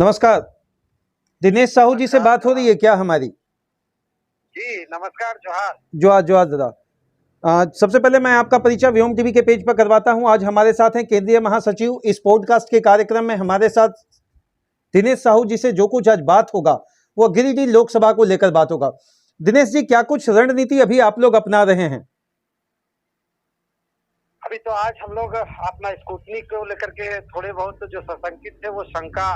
नमस्कार। दिनेश साहू जी से बात हो रही है क्या हमारी? जी नमस्कार। जोहार जोहार जोहार दादा। सबसे पहले मैं आपका परिचय व्योम टीवी के पेज पर करवाता हूं। आज हमारे साथ हैं केंद्रीय महासचिव। इस पॉडकास्ट के कार्यक्रम में हमारे साथ दिनेश साहू जी से जो कुछ आज बात होगा वो गिरिडीह लोकसभा को लेकर बात होगा। दिनेश जी, क्या कुछ रणनीति अभी आप लोग अपना रहे हैं? अभी तो आज हम लोग अपना स्कूटनी को लेकर के थोड़े बहुत जो सशंकित थे वो शंका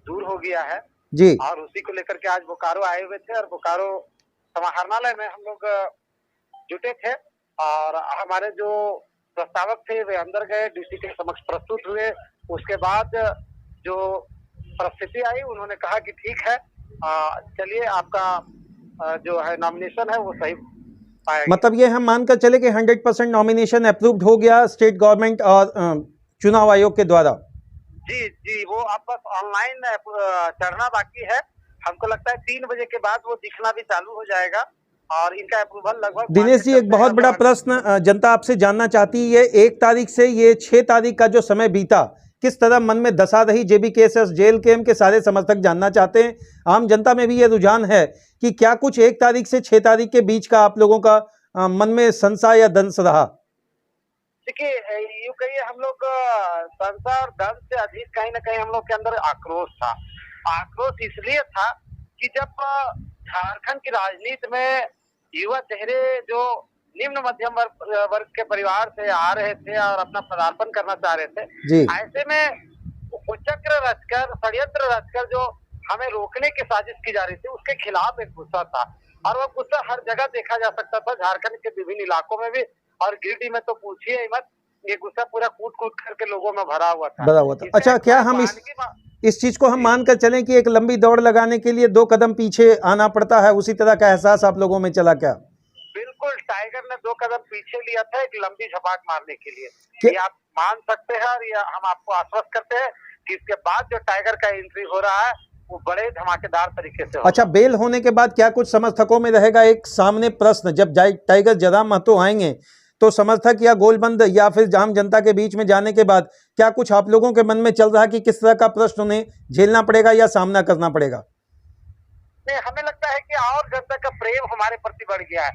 दूर हो गया है जी। और उसी को लेकर के आज बोकारो आए हुए थे और बोकारो समाहरणालय में हम लोग जुटे थे और हमारे जो प्रस्तावक थे वे अंदर गए, डीसी के समक्ष प्रस्तुत हुए। उसके बाद जो परिस्थिति आई उन्होंने कहा कि ठीक है, चलिए आपका जो है नॉमिनेशन है वो सही पाएगा। मतलब ये हम मानकर चले कि 100% नॉमिनेशन अप्रूव्ड हो गया स्टेट गवर्नमेंट और चुनाव आयोग के द्वारा? जी जी, वो अब बस ऑनलाइन चढ़ना बाकी है। हमको लगता है 3 बजे के बाद वो दिखना भी चालू हो जाएगा और इनका अप्रूवल लगभग। दिनेश जी, एक बहुत बड़ा प्रश्न जनता आपसे जानना चाहती है। 1 तारीख से ये 6 तारीख का जो समय बीता, किस तरह मन में दशा रही जेबी केएसएस जेल कैंप के सारे समर्थक जानना चाहते हैं। आम जनता में भी ये रुझान है कि क्या कुछ 1 तारीख से 6 तारीख के बीच का आप लोगों का मन में संशय या दंश रहा? देखिए, यूं कहिए हम लोग संशय और दंश से अधिक कहीं ना कहीं हम लोग के अंदर आक्रोश था। आक्रोश इसलिए था कि जब झारखंड की राजनीति में युवा चेहरे जो निम्न मध्यम वर्ग के परिवार से आ रहे थे और अपना पदार्पण करना चाह रहे थे, ऐसे में कुचक्र रचकर, षड्यंत्र रचकर जो हमें रोकने की साजिश की जा रही थी उसके खिलाफ एक गुस्सा था और वो गुस्सा हर जगह देखा जा सकता था, झारखंड के विभिन्न इलाकों में भी और गिरिडीह में तो पूछिए ही मत। ये गुस्सा पूरा कूट कूट करके लोगों में भरा हुआ था। अच्छा, क्या हम इस चीज को हम मानकर चलें कि एक लंबी दौड़ लगाने के लिए 2 कदम पीछे आना पड़ता है? उसी तरह का एहसास आप लोगों में चला क्या? बिल्कुल, टाइगर ने 2 कदम पीछे लिया था एक लंबी झपाट मारने के लिए। ये आप मान सकते हैं और ये हम आपको आश्वस्त करते हैं कि इसके बाद जो टाइगर का एंट्री हो रहा है वो बड़े धमाकेदार तरीके से होगा। अच्छा, बेल होने के बाद क्या कुछ समर्थकों में रहेगा एक सामने प्रश्न, जब टाइगर जयराम महतो आएंगे तो समर्थक या गोलबंद या फिर आम जनता के बीच में जाने के बाद क्या कुछ आप लोगों के मन में चल रहा है कि किस तरह का प्रश्न उन्हें झेलना पड़ेगा या सामना करना पड़ेगा? नहीं, हमें लगता है कि और जनता का प्रेम हमारे प्रति बढ़ गया है।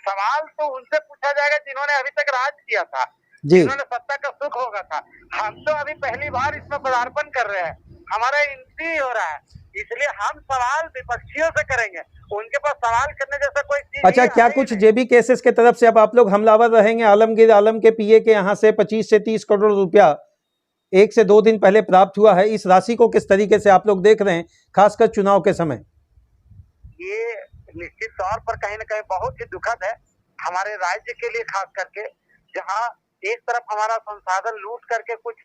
सवाल तो उनसे पूछा जाएगा जिन्होंने अभी तक राज किया था, जिन्होंने सत्ता का सुख होगा था। हम तो अभी पहली बार इसमें पदार्पण कर रहे हैं, हमारा एंट्री हो रहा है, इसलिए हम सवाल विपक्षियों से करेंगे। उनके पास सवाल करने जैसा कोई चीज। अच्छा, क्या कुछ जेबी केसेस के तरफ से अब आप लोग हमलावर रहेंगे? आलमगीर आलम के पीए के यहाँ से 25 से 30 करोड़ रुपया 1 से 2 दिन पहले प्राप्त हुआ है। इस राशि को किस तरीके से आप लोग देख रहे हैं, खासकर चुनाव के समय? ये निश्चित तौर पर कहीं ना कहीं बहुत ही दुखद है हमारे राज्य के लिए, खास करके जहाँ एक तरफ हमारा संसाधन लूट करके कुछ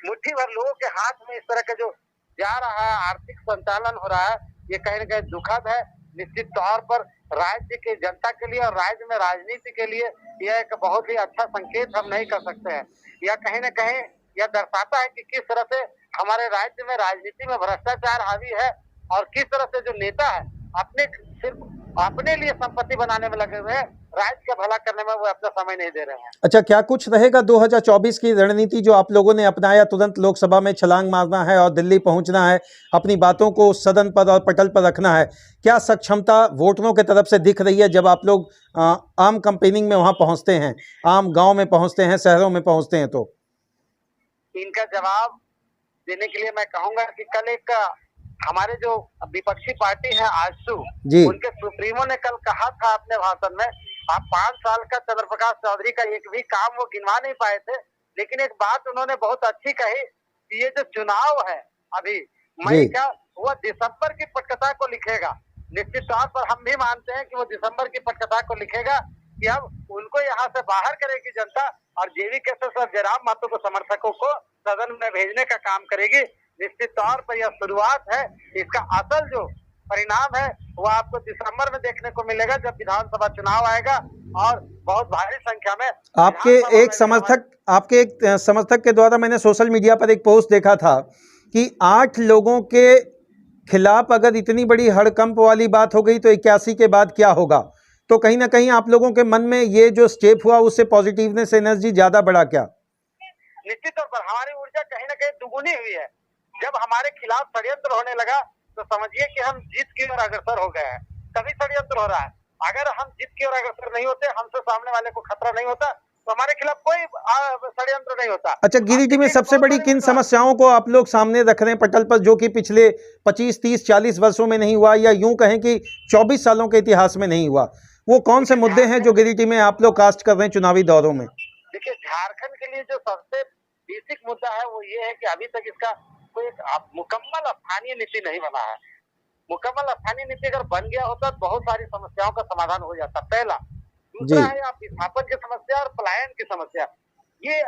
मुट्ठी भर लोगों के हाथ में इस तरह का जो जा रहा है, आर्थिक संचालन हो रहा है, ये कहीं ना कहीं दुखद है। निश्चित तौर पर राज्य की जनता के लिए और राज्य में राजनीति के लिए यह एक बहुत ही अच्छा संकेत हम नहीं कर सकते हैं। यह कहीं ना कहीं यह दर्शाता है कि किस तरह से हमारे राज्य में राजनीति में भ्रष्टाचार हावी है और किस तरह से जो नेता है सिर्फ अपने लिए संपत्ति बनाने में लगे हुए हैं, राज्य का भला करने में वो अपना समय नहीं दे रहे हैं। अच्छा, क्या कुछ रहेगा 2024 की रणनीति जो आप लोगों ने अपनाया? तुरंत लोकसभा में छलांग मारना है और दिल्ली पहुंचना है, अपनी बातों को सदन पर और पटल पर रखना है। क्या सक्षमता वोटरों की तरफ से दिख रही है जब आप लोग आम कैंपेनिंग में वहां पहुंचते हैं, आम गाँव में पहुंचते हैं, शहरों में पहुंचते हैं? तो इनका जवाब देने के लिए मैं कहूंगा कि कल एक हमारे जो विपक्षी पार्टी है आजसू, उनके सुप्रीमो ने कल कहा था अपने भाषण में, आप 5 साल का चंद्रप्रकाश चौधरी का एक भी काम वो गिनवा नहीं पाए थे, लेकिन एक बात उन्होंने बहुत अच्छी कही कि ये जो चुनाव है अभी मई का, वो दिसंबर की पटकथा को लिखेगा। निश्चित तौर पर हम भी मानते हैं कि वो दिसंबर की पटकथा को लिखेगा कि अब उनको यहाँ से बाहर करेगी जनता और जेबी केएसएस और जयराम महतो को समर्थकों को सदन में भेजने का काम करेगी। निश्चित तौर पर यह शुरुआत है, इसका असल जो परिणाम है वो आपको दिसंबर में देखने को मिलेगा जब विधानसभा चुनाव आएगा और बहुत भारी संख्या में आपके एक समर्थक के द्वारा मैंने सोशल मीडिया पर एक पोस्ट देखा था कि 8 लोगों के खिलाफ अगर इतनी बड़ी हड़कंप वाली बात हो गई तो 81 के बाद क्या होगा? तो कहीं ना कहीं आप लोगों के मन में ये जो स्टेप हुआ उससे पॉजिटिवनेस एनर्जी ज्यादा बढ़ा क्या? निश्चित तौर पर हमारी ऊर्जा कहीं ना कहीं दुगुनी हुई है। जब हमारे खिलाफ षड्यंत्र होने लगा तो समझिए कि हम जीत की ओर अग्रसर हो गए हैं। तभी षड्यंत्र हो रहा है। अगर हम जीत की ओर अग्रसर नहीं होते, हमसे सामने वाले को खतरा नहीं होता, तो हमारे खिलाफ कोई षड्यंत्र नहीं होता। अच्छा, गिरिडीह में सबसे बड़ी किन समस्याओं को आप लोग सामने रख रहे हैं पटल पर, जो कि पिछले 25, 30, 40 वर्षों में नहीं हुआ, या यूं कहें कि 24 सालों के इतिहास में नहीं हुआ? वो कौन से मुद्दे हैं जो गिरिडीह में आप लोग कास्ट कर रहे हैं चुनावी दौरों में? देखिए, झारखंड के लिए जो सबसे बेसिक मुद्दा है वो ये है कि अभी तक इसका कोई मुकम्मल स्थानीय नीति नहीं बना है। मुकम्मल स्थानीय नीति अगर बन गया होता तो बहुत सारी समस्याओं का समाधान हो जाता। पहला। दूसरा है आप विस्थापन की समस्या और पलायन की समस्या। ये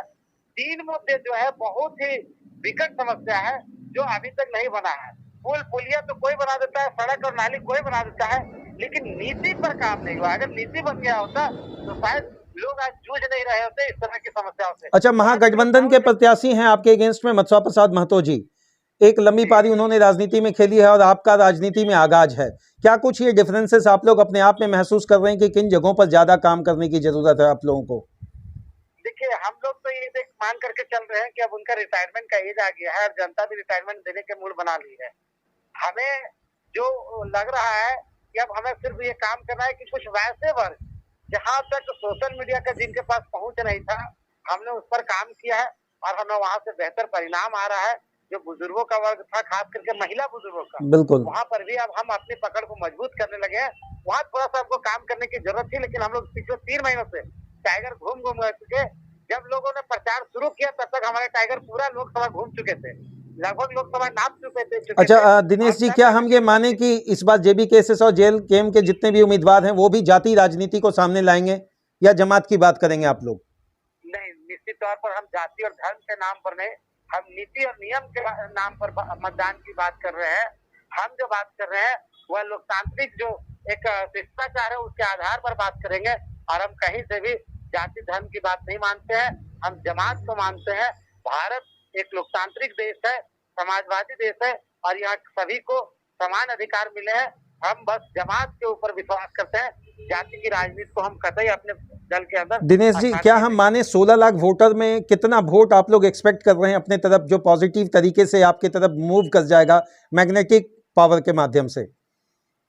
3 मुद्दे जो है बहुत ही विकट समस्या है जो अभी तक नहीं बना है। पुल पुलिया तो कोई बना देता है, सड़क और नाली कोई बना देता है, लेकिन नीति पर काम नहीं हुआ। अगर नीति बन गया होता तो शायद लोग आज जूझ नहीं रहे होते इस तरह की समस्याओं से। अच्छा, महागठबंधन के प्रत्याशी हैं आपके अगेंस्ट में मथुरा प्रसाद महतो जी। एक लंबी पारी उन्होंने राजनीति में खेली है और आपका राजनीति में आगाज है। क्या कुछ ये डिफरेंसेस आप लोग अपने आप में महसूस कर रहे हैं कि किन जगहों पर ज्यादा काम करने की जरूरत है आप लोगों को? देखिए, हम लोग तो ये देख मान करके चल रहे हैं कि अब उनका रिटायरमेंट का एज आ गया है और जनता भी रिटायरमेंट देने के मूड बना ली है। हमें जो लग रहा है कि अब हमें सिर्फ ये काम करना है कि कुछ वैसे वर्ग जहाँ तक सोशल मीडिया का जिनके पास पहुंच नहीं था, हमने उस पर काम किया है और हमें वहाँ से बेहतर परिणाम आ रहा है। जो बुजुर्गों का वर्ग था, खास करके महिला बुजुर्गों का, बिल्कुल, वहाँ पर भी अब हम अपनी पकड़ को मजबूत करने लगे हैं। वहाँ थोड़ा सा आपको काम करने की जरूरत थी, लेकिन हम लोग पिछले 3 महीनों से टाइगर घूम गए चुके। जब लोगों ने प्रचार शुरू किया तब तक हमारे टाइगर पूरा लोकसभा घूम चुके थे, लगभग लोकसभा नाप चुके थे। अच्छा दिनेश जी, क्या हम ये माने कि इस बार जेबी केसेस और जेल केम के जितने भी उम्मीदवार हैं वो भी जाति राजनीति को सामने लाएंगे या जमात की बात करेंगे आप लोग? नहीं, निश्चित तौर पर हम जाति और धर्म के नाम पर नहीं, हम नीति और नियम के नाम पर मतदान की बात कर रहे हैं। हम जो बात कर रहे हैं वह लोकतांत्रिक जो एक शिष्टाचार है उसके आधार पर बात करेंगे और हम कहीं से भी जाति धर्म की बात नहीं मानते हैं। हम जमात को मानते हैं। भारत एक लोकतांत्रिक देश है, समाजवादी देश है और यहाँ सभी को समान अधिकार मिले हैं। हम बस जमात के ऊपर विश्वास करते हैं, जाति की राजनीति को हम कतई अपने दल के अंदर। दिनेश जी, क्या हम माने 16 लाख वोटर में कितना वोट आप लोग एक्सपेक्ट कर रहे हैं अपने तरफ, जो पॉजिटिव तरीके से आपके तरफ मूव कर जाएगा मैग्नेटिक पावर के माध्यम से?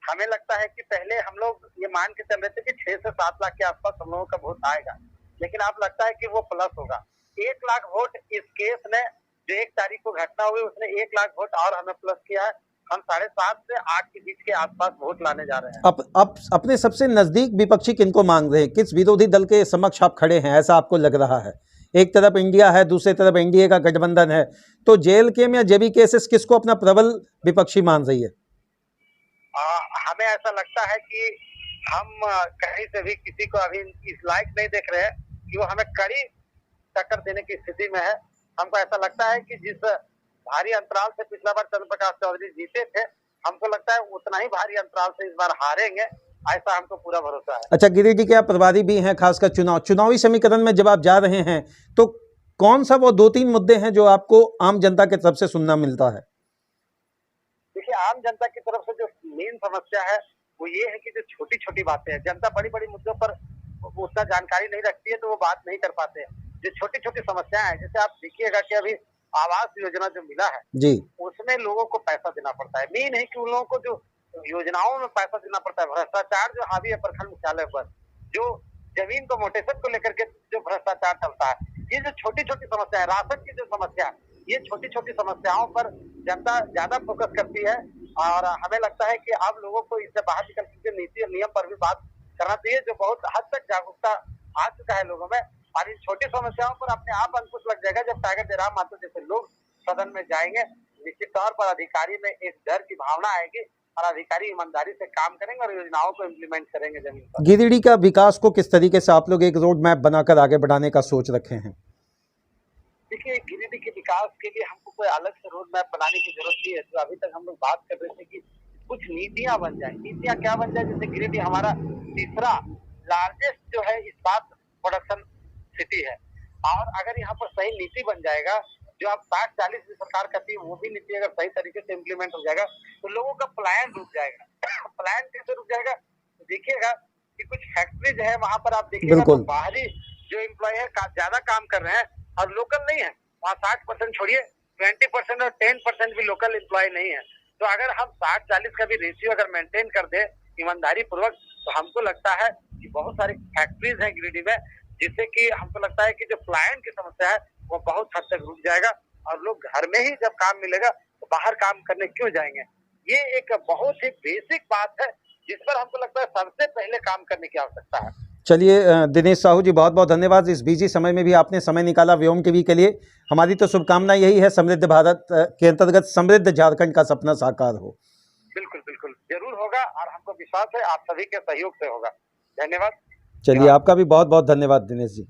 हमें लगता है कि पहले हम लोग ये मान के चल रहे थे कि 6 से 7 लाख के आसपास हम लोगों का वोट आएगा, लेकिन अब लगता है कि वो प्लस होगा। 1 लाख वोट इस केस ने जो 1 तारीख को घटना हुई उसने 1 लाख वोट और हमें प्लस किया है। हम 7.5 से 8 के बीच के आसपास वोट लाने जा रहे हैं। अब अपने सबसे नजदीक विपक्षी किनको मांग रहे हैं? किस विरोधी दल के समक्ष आप खड़े हैं, ऐसा आपको लग रहा है? एक तरफ इंडिया है, दूसरी तरफ एनडीए का गठबंधन है, तो जेल केम या जेबी केसेस किसको अपना प्रबल विपक्षी मान रही है? हमें ऐसा लगता है कि हम कहीं से भी किसी को अभी इस लायक नहीं देख रहे हैं कि वो हमें कड़ी टक्कर देने की स्थिति में है। हमको ऐसा लगता है कि जिस भारी अंतराल से पिछला बार चंद्र प्रकाश चौधरी जीते थे, हमको लगता है उतना ही भारी अंतराल से इस बार हारेंगे, ऐसा हमको पूरा भरोसा है। अच्छा, गिरिडीह के आप प्रभारी भी हैं, खासकर चुनावी समीकरण में जब आप जा रहे हैं तो कौन सा वो 2-3 मुद्दे हैं जो आपको आम जनता की तरफ से सुनना मिलता है? देखिए, आम जनता की तरफ से जो मेन समस्या है वो ये है कि जो छोटी छोटी बातें हैं, जनता बड़ी बड़ी मुद्दों पर उतना जानकारी नहीं रखती है तो वो बात नहीं कर पाते हैं। जो छोटी छोटी समस्याएं हैं, जैसे आप देखिएगा कि अभी आवास योजना जो मिला है जी, उसमें लोगों को पैसा देना पड़ता है। मेन है कि उन लोगों को जो योजनाओं में पैसा देना पड़ता है, भ्रष्टाचार जो हावी है प्रखंड मुख्यालय पर, जो जमीन को मोटेशन को लेकर के जो भ्रष्टाचार चलता है, ये जो छोटी छोटी समस्या है, राशन की जो समस्या है, ये छोटी छोटी समस्याओं पर जनता ज्यादा फोकस करती है और हमें लगता है कि अब लोगों को इससे बाहर निकल के नीति और नियम पर भी बात करना चाहिए, जो बहुत हद तक जागरूकता आ चुका है लोगों में। और इन छोटी समस्याओं पर अपने आप अंकुश लग जाएगा जब टाइगर जयराम माथुर जैसे लोग सदन में जाएंगे। निश्चित तौर पर अधिकारी में एक डर की भावना आएगी और अधिकारी ईमानदारी से काम करेंगे और योजनाओं को इम्प्लीमेंट करेंगे जमीन पर। गिरिडीह का विकास को किस तरीके से आप लोग एक रोड मैप बनाकर आगे बढ़ाने का सोच रखे हैं? देखिए, गिरिडीह के विकास के लिए हमको कोई अलग से रोड मैप बनाने की जरूरत नहीं है। जो अभी तक हम लोग बात कर रहे थे कि कुछ नीतियां बन जाए। नीतियां क्या बन जाए? जैसे गिरिडीह हमारा तीसरा लार्जेस्ट जो है इस्पात प्रोडक्शन सिटी है और अगर यहाँ पर सही नीति बन जाएगा, जो आप 60-40 की सरकार कहती है, वो भी नीति अगर सही तरीके से इम्प्लीमेंट हो जाएगा तो लोगों का पलायन रुक जाएगा। पलायन कैसे रुक जाएगा? तो देखिएगा कि कुछ फैक्ट्रीज है वहां पर, आप देखिएगा तो बाहरी जो एम्प्लॉय है ज्यादा काम कर रहे हैं और लोकल नहीं है। वहाँ 60% छोड़िए, 20% और 10% भी लोकल एम्प्लॉय नहीं है। तो अगर हम 60-40 का भी रेशियो अगर मेंटेन कर दे ईमानदारी पूर्वक, तो हमको लगता है कि बहुत सारी फैक्ट्रीज हैं गिरिडीह में, जिससे कि हमको लगता है कि जो पलायन की समस्या है वो बहुत हद तक रुक जाएगा और लोग घर में ही जब काम मिलेगा तो बाहर काम करने क्यों जाएंगे। ये एक बहुत ही बेसिक बात है जिस पर हमको लगता है सबसे पहले काम करने की आवश्यकता है। चलिए दिनेश साहू जी, बहुत बहुत धन्यवाद। इस बिजी समय में भी आपने समय निकाला व्योम टीवी के लिए। हमारी तो शुभकामना यही है, समृद्ध भारत के अंतर्गत समृद्ध झारखंड का सपना साकार हो। बिल्कुल बिल्कुल जरूर होगा और हमको विश्वास है आप सभी के सहयोग से होगा। धन्यवाद। चलिए, आपका भी बहुत बहुत धन्यवाद दिनेश जी।